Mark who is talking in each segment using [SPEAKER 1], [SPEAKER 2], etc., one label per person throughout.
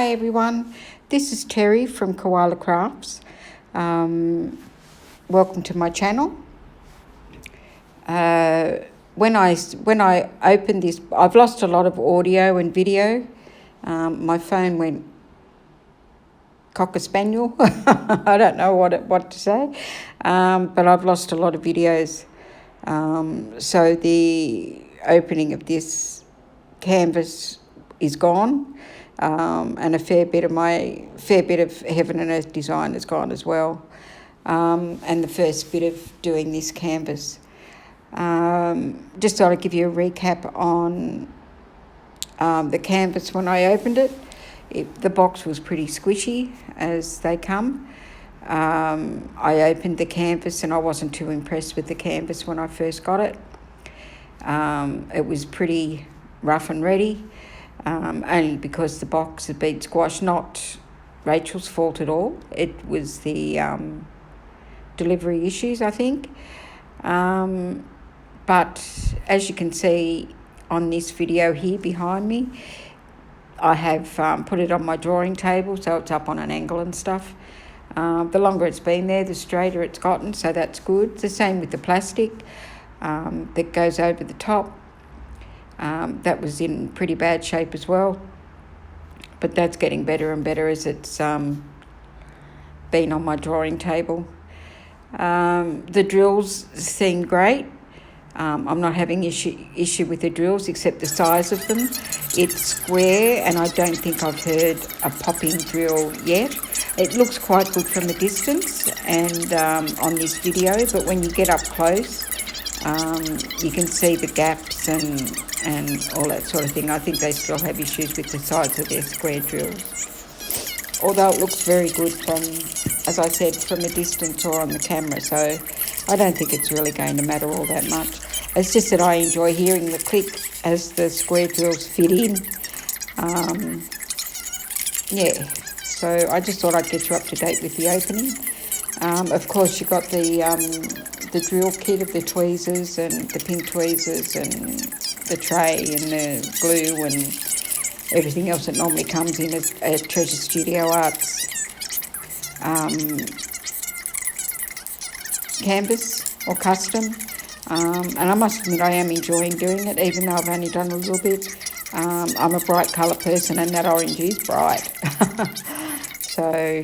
[SPEAKER 1] Hi everyone, this is Terry from Koala-Krafts. Welcome to my channel. When I opened this, I've lost a lot of audio and video. My phone went cocker spaniel. I don't know what to say, but I've lost a lot of videos. So the opening of this canvas is gone, and a fair bit of heaven and earth design is gone as well, and the first bit of doing this canvas. Just thought I'd give you a recap on the canvas. When I opened it, the box was pretty squishy as they come. I opened the canvas and I wasn't too impressed with the canvas when I first got it. It was pretty rough and ready, only because the box had been squashed. Not Rachel's fault at all. It was the delivery issues, I think. But as you can see on this video here behind me, I have put it on my drawing table, so it's up on an angle and stuff. The longer it's been there, the straighter it's gotten, so that's good. The same with the plastic that goes over the top. That was in pretty bad shape as well, but that's getting better and better as it's been on my drawing table. The drills seem great. I'm not having issue with the drills, except the size of them. It's square, and I don't think I've heard a popping drill yet. It looks quite good from a distance and on this video, but when you get up close, you can see the gaps and all that sort of thing. I think they still have issues with the size of their square drills, although it looks very good from, as I said, from a distance or on the camera, so I don't think it's really going to matter all that much. It's just that I enjoy hearing the click as the square drills fit in. Yeah, so I just thought I'd get you up to date with the opening. Of course, you got the drill kit of the tweezers and the pink tweezers and the tray and the glue and everything else that normally comes in at Treasure Studio Arts canvas or custom. And I must admit I am enjoying doing it, even though I've only done a little bit. I'm a bright colour person, and that orange is bright. So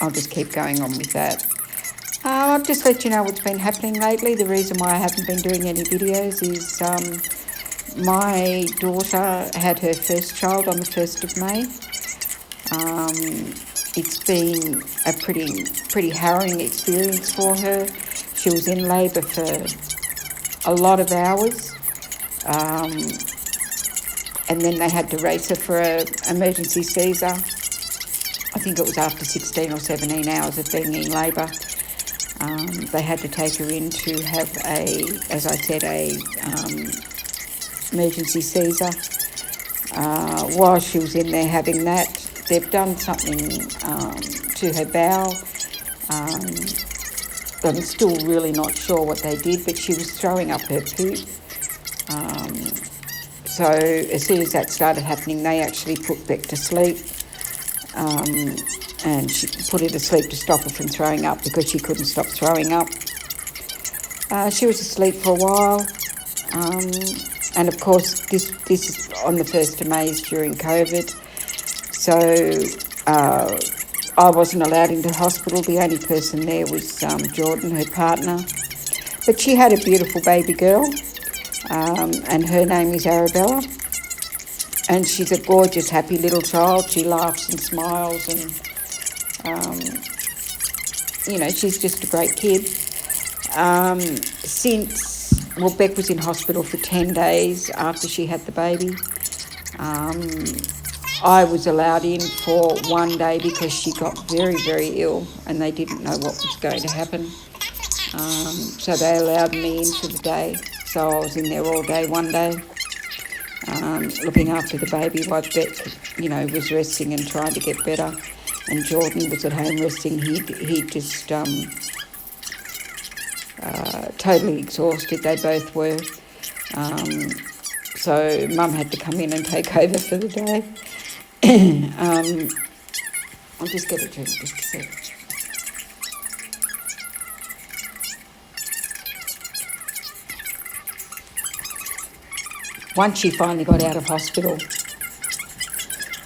[SPEAKER 1] I'll just keep going on with that. I'll just let you know what's been happening lately. The reason why I haven't been doing any videos is my daughter had her first child on the 1st of May. It's been a pretty harrowing experience for her. She was in labour for a lot of hours, and then they had to race her for an emergency Caesar. I think it was after 16 or 17 hours of being in labour. They had to take her in to have as I said, emergency Caesar. While she was in there having that, they've done something to her bowel. I'm still really not sure what they did, but she was throwing up her poop. So as soon as that started happening, they actually put Beck to sleep, and she put her to sleep to stop her from throwing up, because she couldn't stop throwing up. She was asleep for a while, and of course this is on the 1st of May during COVID, so I wasn't allowed into hospital. The only person there was Jordan, her partner. But she had a beautiful baby girl, and her name is Arabella. And she's a gorgeous, happy little child. She laughs and smiles, and, she's just a great kid. Beck was in hospital for 10 days after she had the baby. I was allowed in for 1 day because she got very, very ill and they didn't know what was going to happen. So they allowed me in for the day. So I was in there all day, 1 day, looking after the baby while Beck, was resting and trying to get better. And Jordan was at home resting. He just totally exhausted. They both were. So Mum had to come in and take over for the day. I'll just get a drink just a sec. Once she finally got out of hospital,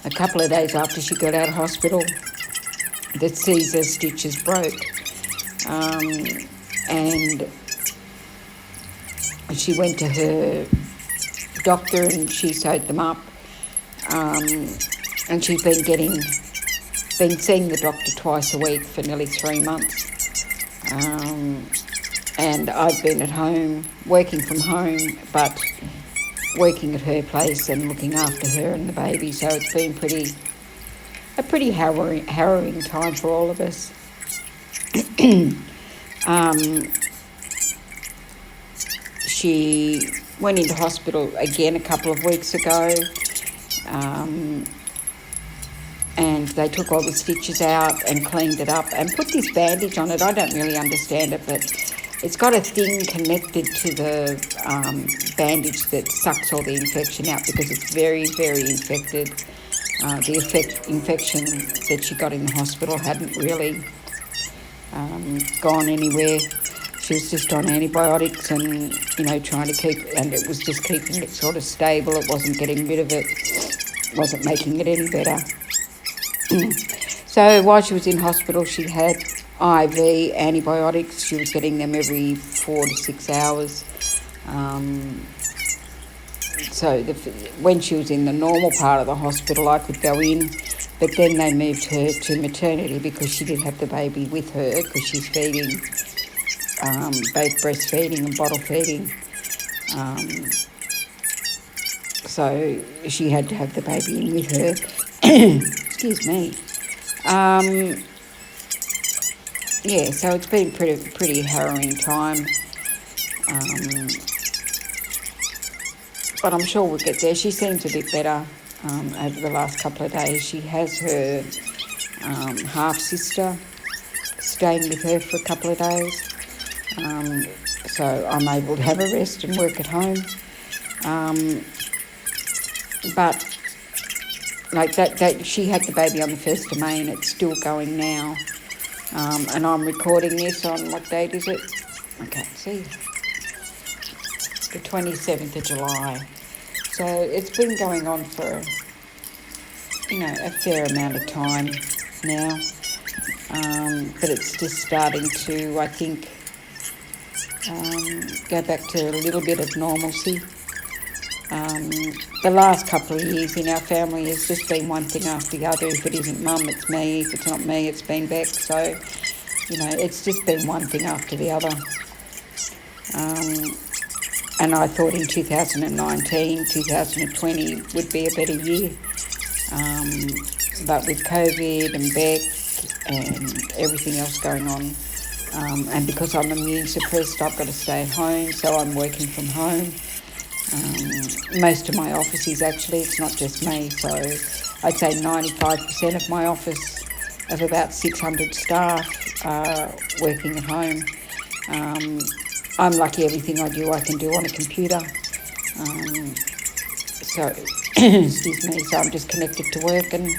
[SPEAKER 1] a couple of days after she got out of hospital, the Caesar stitches broke. And she went to her doctor and she sewed them up. And she's been seeing the doctor twice a week for nearly 3 months. And I've been at home, working from home, but working at her place and looking after her and the baby. So it's been a pretty harrowing time for all of us. She went into hospital again a couple of weeks ago. And they took all the stitches out and cleaned it up and put this bandage on it. I don't really understand it, but it's got a thing connected to the bandage that sucks all the infection out because it's very, very infected. The infection that she got in the hospital hadn't really gone anywhere. She was just on antibiotics and, trying to keep, and it was just keeping it sort of stable. It wasn't getting rid of it, wasn't making it any better. So while she was in hospital, she had IV antibiotics. She was getting them every 4 to 6 hours. So when she was in the normal part of the hospital, I could go in, but then they moved her to maternity because she did have the baby with her because she's feeding, both breastfeeding and bottle feeding. So she had to have the baby in with her. Excuse me. So it's been pretty harrowing time. But I'm sure we'll get there. She seems a bit better over the last couple of days. She has her half-sister staying with her for a couple of days. So I'm able to have a rest and work at home. But like that she had the baby on the 1st of May and it's still going now. And I'm recording this on, what date is it? I can't see. The 27th of July. So it's been going on for, a fair amount of time now. But it's just starting to, I think, go back to a little bit of normalcy. The last couple of years in our family has just been one thing after the other. If it isn't Mum, it's me. If it's not me, it's been Beck. So, it's just been one thing after the other. And I thought in 2019, 2020 would be a better year. But with COVID and Beck and everything else going on, and because I'm immune suppressed, I've got to stay at home, so I'm working from home. Most of my office is actually, it's not just me, so I'd say 95% of my office of about 600 staff are working at home. I'm lucky everything I do, I can do on a computer. Excuse me, so I'm just connected to work and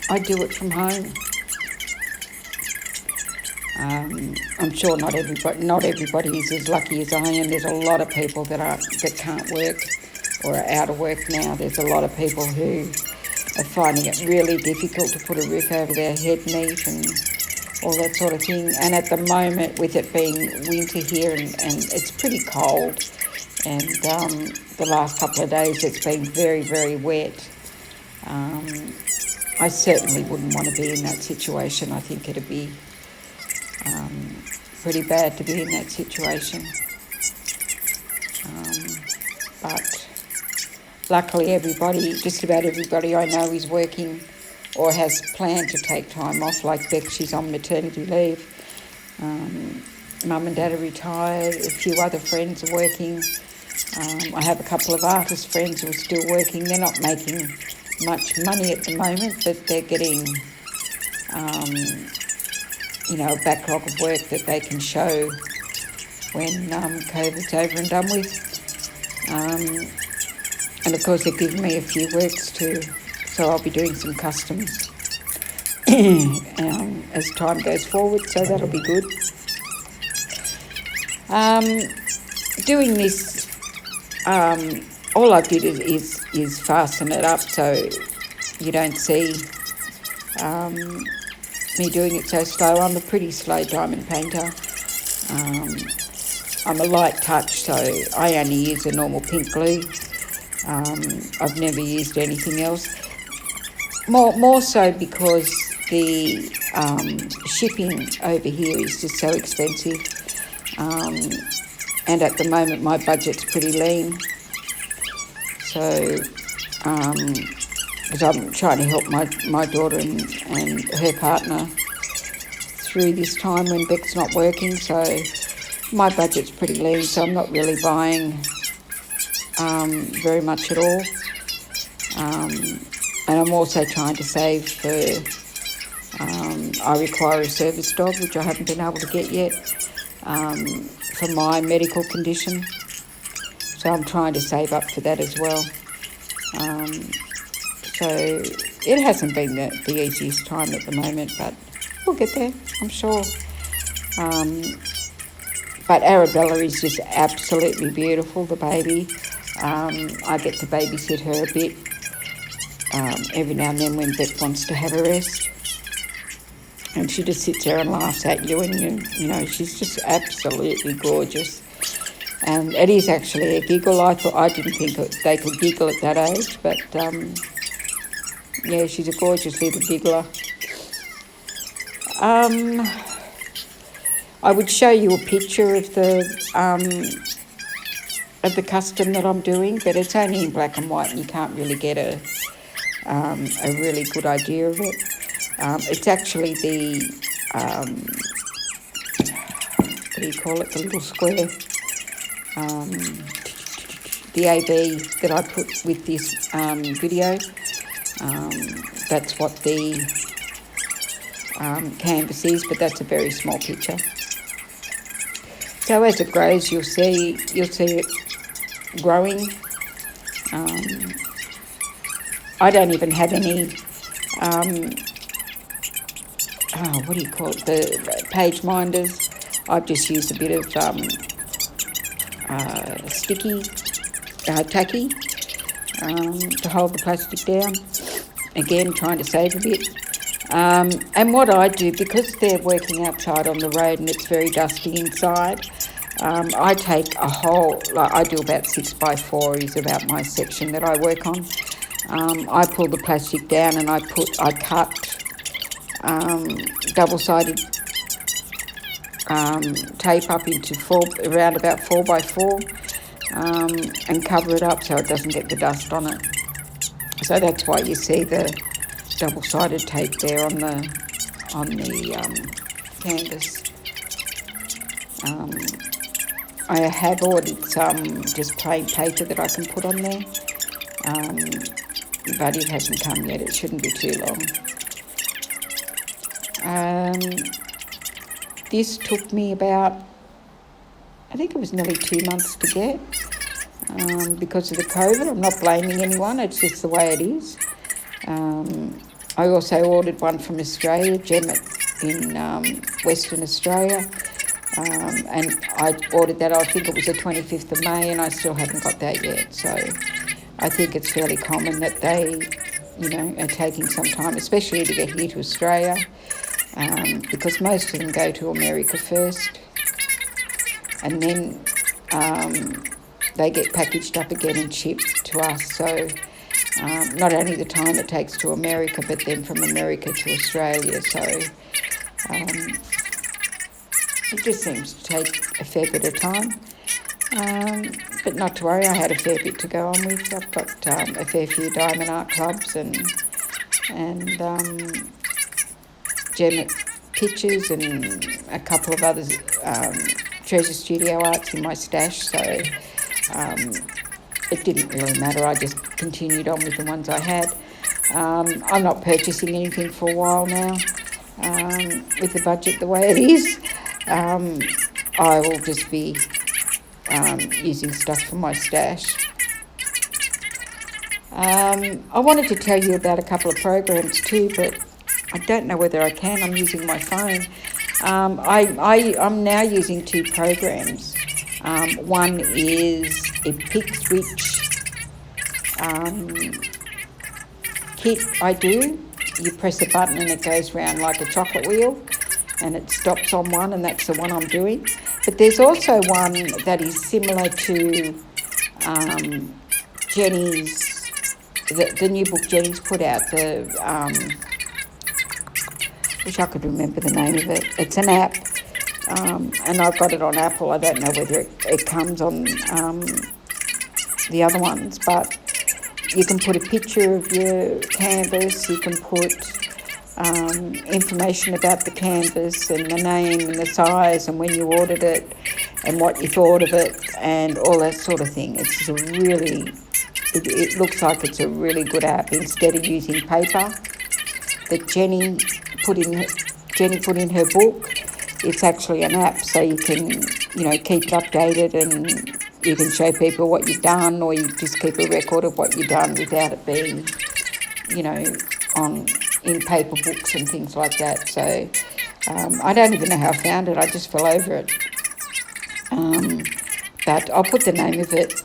[SPEAKER 1] I do it from home. I'm sure not everybody is as lucky as I am. There's a lot of people that can't work or are out of work now. There's a lot of people who are finding it really difficult to put a roof over their head neat and all that sort of thing. And at the moment, with it being winter here and it's pretty cold, and the last couple of days it's been very, very wet. I certainly wouldn't want to be in that situation. I think it'd be pretty bad to be in that situation. But luckily just about everybody I know is working or has planned to take time off. Like Beck, she's on maternity leave. Mum and Dad are retired. A few other friends are working. I have a couple of artist friends who are still working. They're not making much money at the moment, but they're getting a backlog of work that they can show when COVID's over and done with. And of course they're giving me a few works too, so I'll be doing some customs as time goes forward, so that'll be good. Doing this, all I did is fasten it up so you don't see me doing it so slow. I'm a pretty slow diamond painter. I'm a light touch, so I only use a normal pink glue. I've never used anything else. More so because the shipping over here is just so expensive. And at the moment my budget's pretty lean. So, because I'm trying to help my daughter and her partner through this time when Beck's not working, so my budget's pretty lean, so I'm not really buying very much at all. And I'm also trying to save for, I require a service dog, which I haven't been able to get yet, for my medical condition. So I'm trying to save up for that as well. So it hasn't been the easiest time at the moment, but we'll get there, I'm sure. But Arabella is just absolutely beautiful, the baby. I get to babysit her a bit every now and then when Beck wants to have a rest. And she just sits there and laughs at you, and you know, she's just absolutely gorgeous. And it is actually a giggle. I didn't think they could giggle at that age, but yeah, she's a gorgeous little giggler. I would show you a picture of the custom that I'm doing, but it's only in black and white, and you can't really get a really good idea of it. It's actually the what do you call it? The little square. The AB that I put with this video. That's what the canvas is, but that's a very small picture. So as it grows, you'll see it growing. I don't even have any, what do you call it, the page minders. I've just used a bit of sticky, tacky to hold the plastic down. Again, trying to save a bit. And what I do, because they're working outside on the road and it's very dusty inside, I take a whole, I do about 6x4 is about my section that I work on. I pull the plastic down and I cut double-sided tape up into around about 4x4 and cover it up so it doesn't get the dust on it. So that's why you see the double-sided tape there on the canvas. I have ordered some just plain paper that I can put on there, but it hasn't come yet. It shouldn't be too long. This took me about, I think it was nearly 2 months to get because of the COVID. I'm not blaming anyone, it's just the way it is. I also ordered one from Australia, Gem in Western Australia, and I ordered that, I think it was the 25th of May, and I still haven't got that yet. So I think it's fairly common that they, you know, are taking some time, especially to get here to Australia, because most of them go to America first, and then they get packaged up again and shipped to us. So not only the time it takes to America, but then from America to Australia. So it just seems to take a fair bit of time. But not to worry, I had a fair bit to go on with. I've got a fair few diamond art clubs and gem pictures and a couple of other treasure studio arts in my stash. So it didn't really matter. I just continued on with the ones I had. I'm not purchasing anything for a while now. With the budget the way it is, I will just be using stuff from my stash. I wanted to tell you about a couple of programs too, but I don't know whether I can. I'm using my phone. I'm now using two programs. One is it picks which kit I do. You press a button and it goes round like a chocolate wheel, and it stops on one, and that's the one I'm doing. But there's also one that is similar to Jenny's, the new book Jenny's put out. Wish I could remember the name of it. It's an app, and I've got it on Apple. I don't know whether it comes on the other ones, but you can put a picture of your canvas, you can put information about the canvas and the name and the size and when you ordered it and what you thought of it and all that sort of thing. It's a really, it looks like it's a really good app. Instead of using paper that Jenny put in her book, it's actually an app, so you can, keep it updated, and you can show people what you've done, or you just keep a record of what you've done without it being, in paper books and things like that. So I don't even know how I found it. I just fell over it. But I'll put the name of it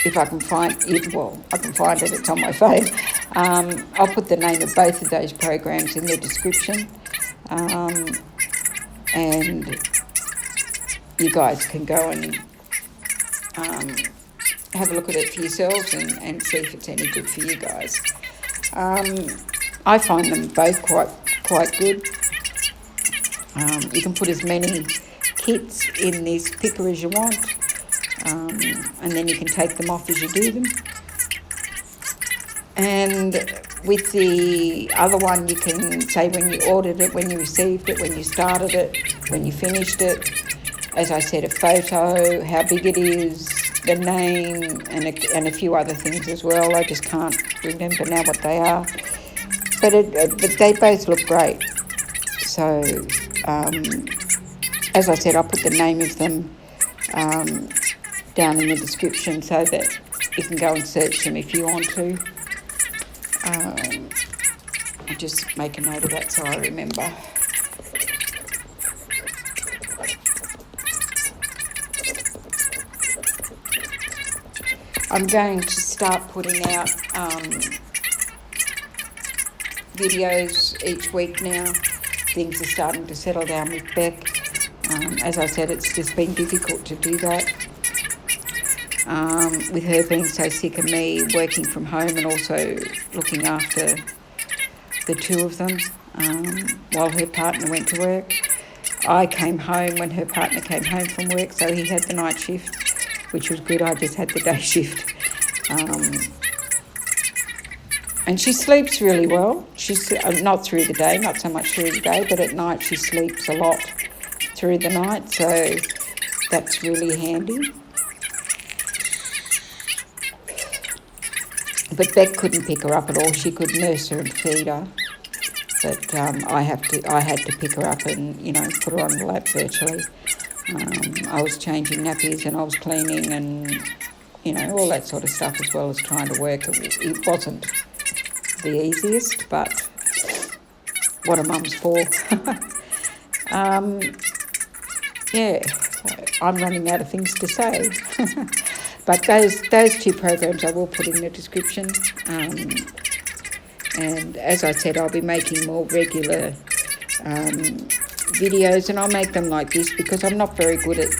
[SPEAKER 1] if I can find it. Well, I can find it. It's on my phone. I'll put the name of both of those programs in the description. And you guys can go and have a look at it for yourselves and see if it's any good for you guys. I find them both quite good. You can put as many kits in this picker as you want, and then you can take them off as you do them. And with the other one, you can say when you ordered it, when you received it, when you started it, when you finished it. As I said, a photo, how big it is, the name, and a few other things as well. I just can't remember now what they are. But they both look great. So, as I said, I'll put the name of them down in the description so that you can go and search them if you want to. I'll just make a note of that so I remember. I'm going to start putting out videos each week now. Things are starting to settle down with Beck. As I said, it's just been difficult to do that. With her being so sick and me working from home and also looking after the two of them while her partner went to work. I came home when her partner came home from work, so he had the night shift, which was good. I just had the day shift. And she sleeps really well. She's not through the day, not so much through the day, but at night she sleeps a lot through the night, so that's really handy. But Beck couldn't pick her up at all. She could nurse her and feed her, but I had to pick her up and put her on the lap virtually. I was changing nappies and I was cleaning and all that sort of stuff, as well as trying to work. It wasn't the easiest, but what a mum's for. Yeah, I'm running out of things to say. But those two programs I will put in the description. And as I said, I'll be making more regular videos, and I'll make them like this because I'm not very good at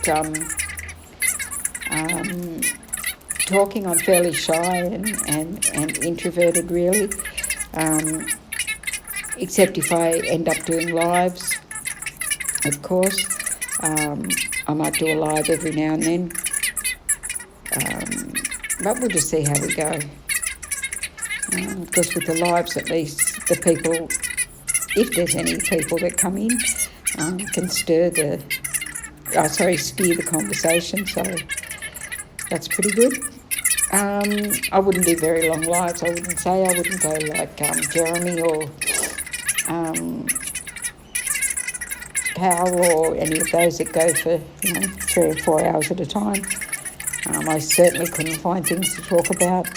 [SPEAKER 1] talking. I'm fairly shy and introverted, really, except if I end up doing lives, of course. I might do a live every now and then. But we'll just see how we go. Because with the lives, at least the people, if there's any people that come in, can steer the conversation. So that's pretty good. I wouldn't do very long lives. I wouldn't go like Jeremy or Hal or any of those that go for 3 or 4 hours at a time. I certainly couldn't find things to talk about.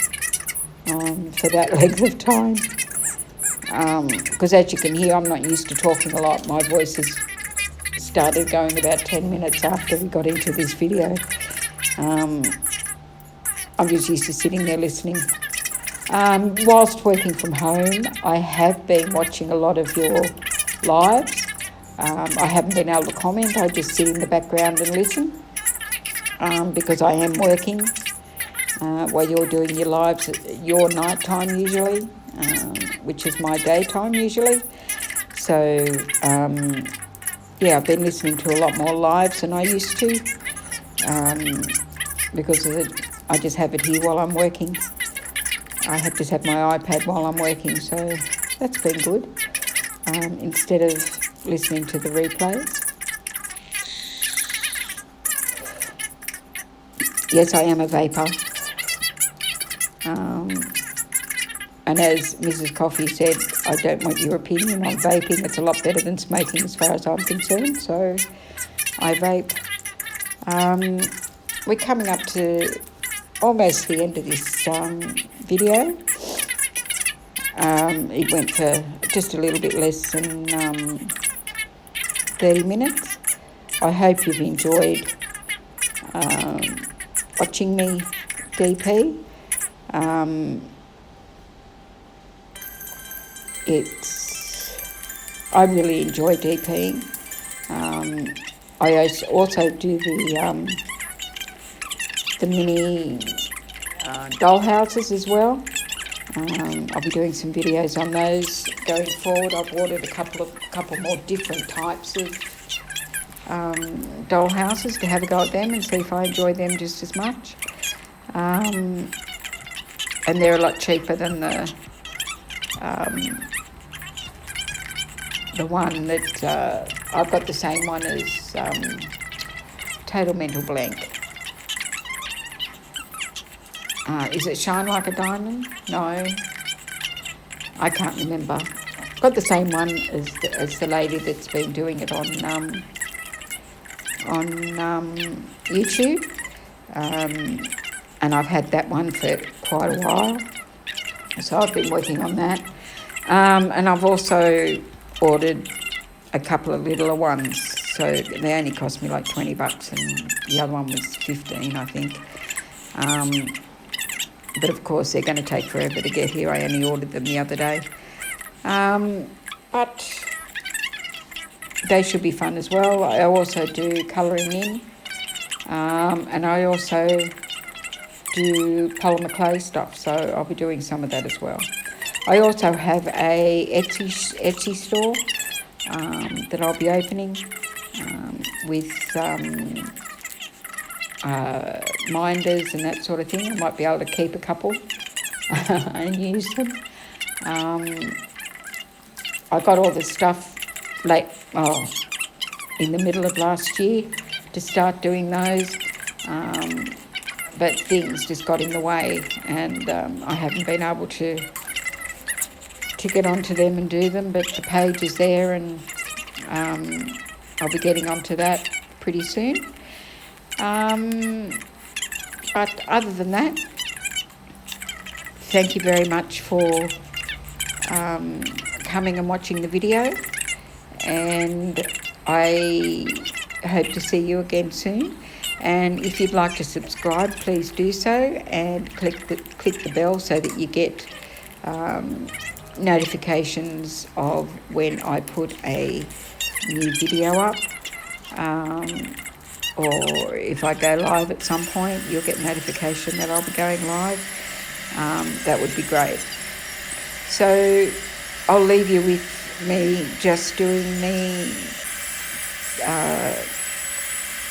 [SPEAKER 1] for that length of time. Because as you can hear, I'm not used to talking a lot. My voice has started going about 10 minutes after we got into this video. I'm just used to sitting there listening. Whilst working from home, I have been watching a lot of your lives. I haven't been able to comment. I just sit in the background and listen because I am working while you're doing your lives at your night time usually, which is my daytime usually. So, yeah, I've been listening to a lot more lives than I used to because I just have it here while I'm working. I just have my iPad while I'm working, so that's been good, instead of listening to the replays. Yes, I am a vapor. And as Mrs. Coffee said, I don't want your opinion on vaping. It's a lot better than smoking as far as I'm concerned, so I vape. We're coming up to almost the end of this video. It went for just a little bit less than 30 minutes. I hope you've enjoyed watching me DP. I really enjoy DPing. I also do the mini doll houses as well. I'll be doing some videos on those going forward. I've ordered a couple more different types of doll houses to have a go at them and see if I enjoy them just as much. And they're a lot cheaper than the one that I've got the same one as Total Mental Blank. Is it Shine Like a Diamond? No, I can't remember. I've got the same one as the lady that's been doing it on YouTube, and I've had that one for quite a while, so I've been working on that. And I've also ordered a couple of littler ones, so they only cost me like $20, and the other one was $15, I think. But of course they're going to take forever to get here. I only ordered them the other day. But they should be fun as well. I also do colouring in, and I also do polymer clay stuff, so I'll be doing some of that as well. I also have a Etsy store that I'll be opening with minders and that sort of thing. I might be able to keep a couple and use them. I got all this stuff in the middle of last year to start doing those, but things just got in the way, and I haven't been able to get onto them and do them, but the page is there, and I'll be getting onto that pretty soon. But other than that, thank you very much for coming and watching the video, and I hope to see you again soon. And if you'd like to subscribe, please do so, and click the bell so that you get notifications of when I put a new video up, or if I go live at some point, you'll get notification that I'll be going live. That would be great. So I'll leave you with me just doing the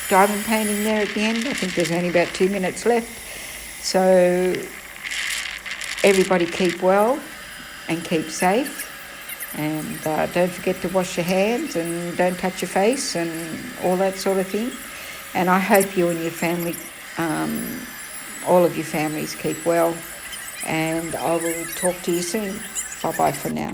[SPEAKER 1] diamond painting there at the end. I think there's only about 2 minutes left. So everybody keep well and keep safe, and don't forget to wash your hands and don't touch your face and all that sort of thing. And I hope you and your family, all of your families, keep well, and I will talk to you soon. Bye-bye for now.